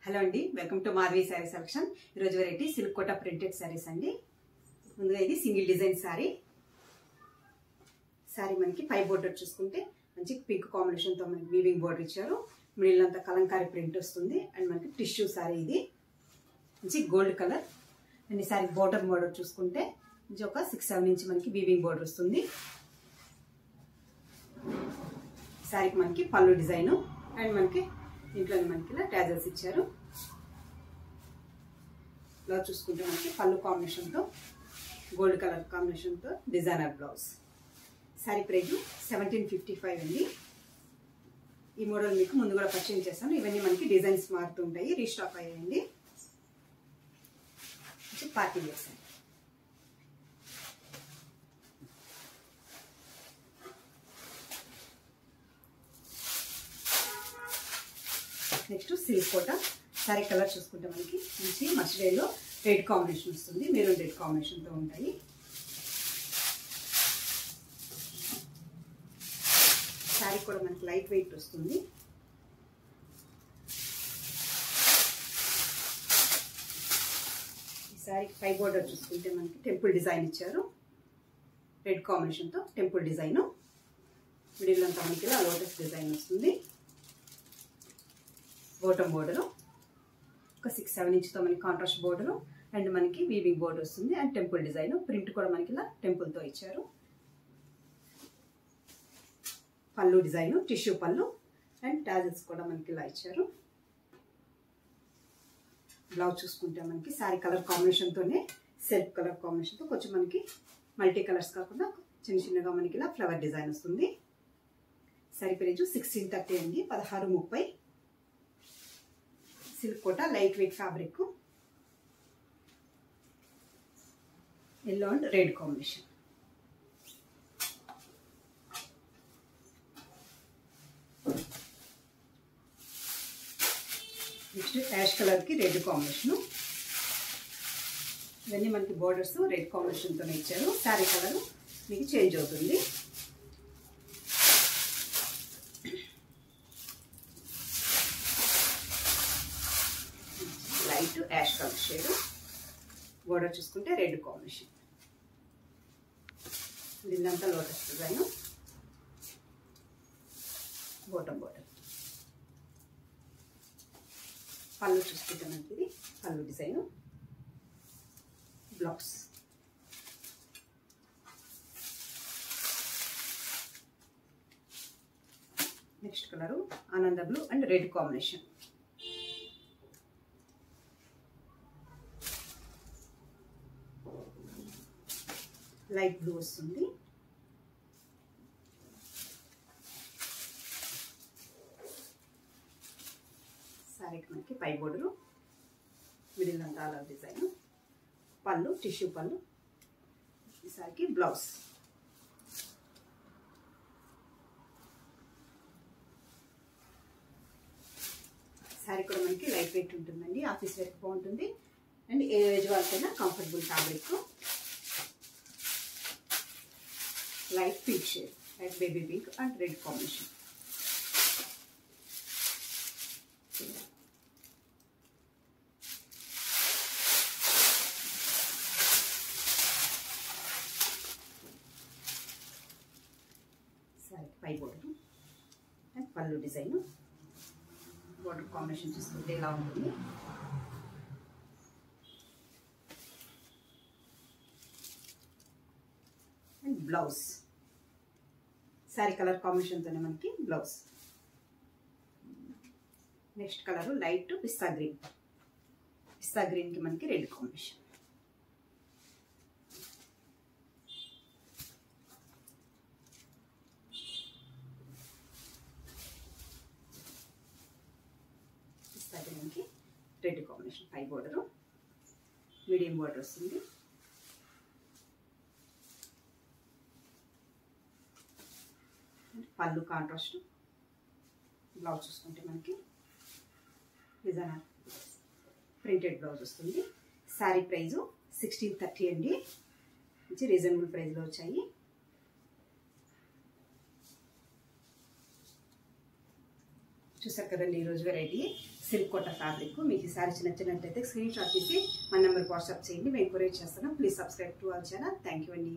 Hello అండి, welcome to Marvi sari selection. ఈరోజు variety silk Kota printed saris అండి. ముందుగా ఇది సింగిల్ డిజైన్ శారీ. శారీ మనకి పై బోర్డర్ చూసుకుంటే మంచి పింక్ కాంబినేషన్తో మనకి వీవింగ్ బోర్డర్ ఇచ్చారు. మిడిల్ అంతా కలంకారీ ప్రింట్ వస్తుంది. అండ్ మనకి టిష్యూ శారీ, ఇది మంచి గోల్డ్ కలర్. అండ్ ఈ శారీ బోర్డర్ చూసుకుంటే మంచి ఒక 6-7 ఇంచ్ మనకి వీవింగ్ బోర్డర్ వస్తుంది. శారీకి మనకి పళ్ళు డిజైన్ అండ్ మనకి దీంట్లో మనకి ఇలా ట్యాజల్స్ ఇచ్చారు. బ్లౌజ్ చూసుకుంటే మనకి పళ్ళు కాంబినేషన్తో గోల్డ్ కలర్ కాంబినేషన్తో డిజైనర్ బ్లౌజ్. శారీ ప్రైస్ 1755 అండి. ఈ మోడల్ మీకు ముందు కూడా పరిచయం చేస్తాను. ఇవన్నీ మనకి డిజైన్స్ మారుతుంటాయి, రీస్టాక్ అయ్యాయండి. Party wear. Next silk Kota sari colour చూసుకుంటే మనకి మంచి మస్టర్డ్ లో రెడ్ కాంబినేషన్ వస్తుంది. మెరూన్ రెడ్ కాంబినేషన్తో ఉంటాయి. శారీ కూడా మనకి లైట్ వెయిట్ వస్తుంది. ఈ శారీకి పై బోర్డర్ చూసుకుంటే మనకి టెంపుల్ డిజైన్ ఇచ్చారు. రెడ్ కాంబినేషన్తో టెంపుల్ డిజైన్. మిడిల్ అంతా మనకి ఇలా లోటస్ డిజైన్ వస్తుంది. బాటమ్ బోర్డరు ఒక 6-7 ఇంచ్తో మనకి కాంట్రాస్ట్ బోర్డరు అండ్ మనకి వీవింగ్ బోర్డర్ వస్తుంది. అండ్ టెంపుల్ డిజైన్ ప్రింట్ కూడా మనకి ఇలా టెంపుల్తో ఇచ్చారు. పళ్ళు డిజైన్ టిష్యూ పళ్ళు అండ్ టాజల్స్ కూడా మనకి ఇలా ఇచ్చారు. బ్లౌజ్ చూసుకుంటే మనకి శారీ కలర్ కాంబినేషన్తోనే సెల్ఫ్ కలర్ కాంబినేషన్తో కొంచెం మనకి మల్టీ కలర్స్ కాకుండా చిన్న చిన్నగా మనకి ఇలా ఫ్లవర్ డిజైన్ వస్తుంది. శారీ ప్రైస్ 1630 అండి, 1630. Silk Kota light weight fabric, yellow and red combination. Next ash colour కి రెడ్ కాంబినేషన్. ఇవన్నీ మనకి బోర్డర్స్ రెడ్ కాంబినేషన్తోనే ఇచ్చారు. శారీ కలర్ మీకు చేంజ్ అవుతుంది. Light ash colour shade. Border చూసుకుంటే రెడ్ కాంబినేషన్. దీన్నంతా లోటస్ డిజైన్. Bottom border. పళ్ళు చూసుకుంటే మనకి ఇది పళ్ళు డిజైన్. బ్లౌజ్ నెక్స్ట్ కలరు ఆనంద blue and red combination. Light blue వస్తుంది. శారీకి మనకి పై బోర్డరు, మిడిల్ అంతా అలా డిజైన్. పళ్ళు టిష్యూ పళ్ళు. ఈ శారీకి బ్లౌజ్. శారీ కూడా మనకి లైట్ వెయిట్ ఉంటుందండి, ఆఫీస్ వేర్కి బాగుంటుంది. అండ్ ఏ ఏజ్ వాళ్ళకైనా comfortable fabric. Light pink shade, light baby pink and red combination. సరే పై బోర్డర్ అండ్ పళ్ళు డిజైన్. బోర్డర్ కాంబినేషన్ చూసుకుంటే ఇలా ఉంటుంది. అండ్ బ్లౌజ్ శారీ కలర్ కాంబినేషన్తోనే మనకి బ్లౌజ్. నెక్స్ట్ కలర్ లైట్ పిస్తా గ్రీన్. పిస్తా గ్రీన్కి మనకి రెడ్ కాంబినేషన్. పిస్తా గ్రీన్కి రెడ్ కాంబినేషన్. పై బోర్డరు మీడియం బోర్డర్ వస్తుంది. పళ్ళు కాంట్రాస్ట్. బ్లౌజ్ చూసుకుంటే మనకి డిజైనర్ ప్రింటెడ్ బ్లౌజ్ వస్తుంది. శారీ ప్రైజు 1630 అండి. మంచి రీజనబుల్ ప్రైస్లో వచ్చాయి. చూసారు కదండి ఈరోజు వెరైటీ సిల్క్ కోట ఫ్యాబ్రిక్. మీకు ఈ శారీ నచ్చినట్లయితే స్క్రీన్ షాట్ తీసి మన నెంబర్కి వాట్సాప్ చేయండి, మేము కొరియర్ చేస్తాను. Please subscribe to our channel. Thank you అండి.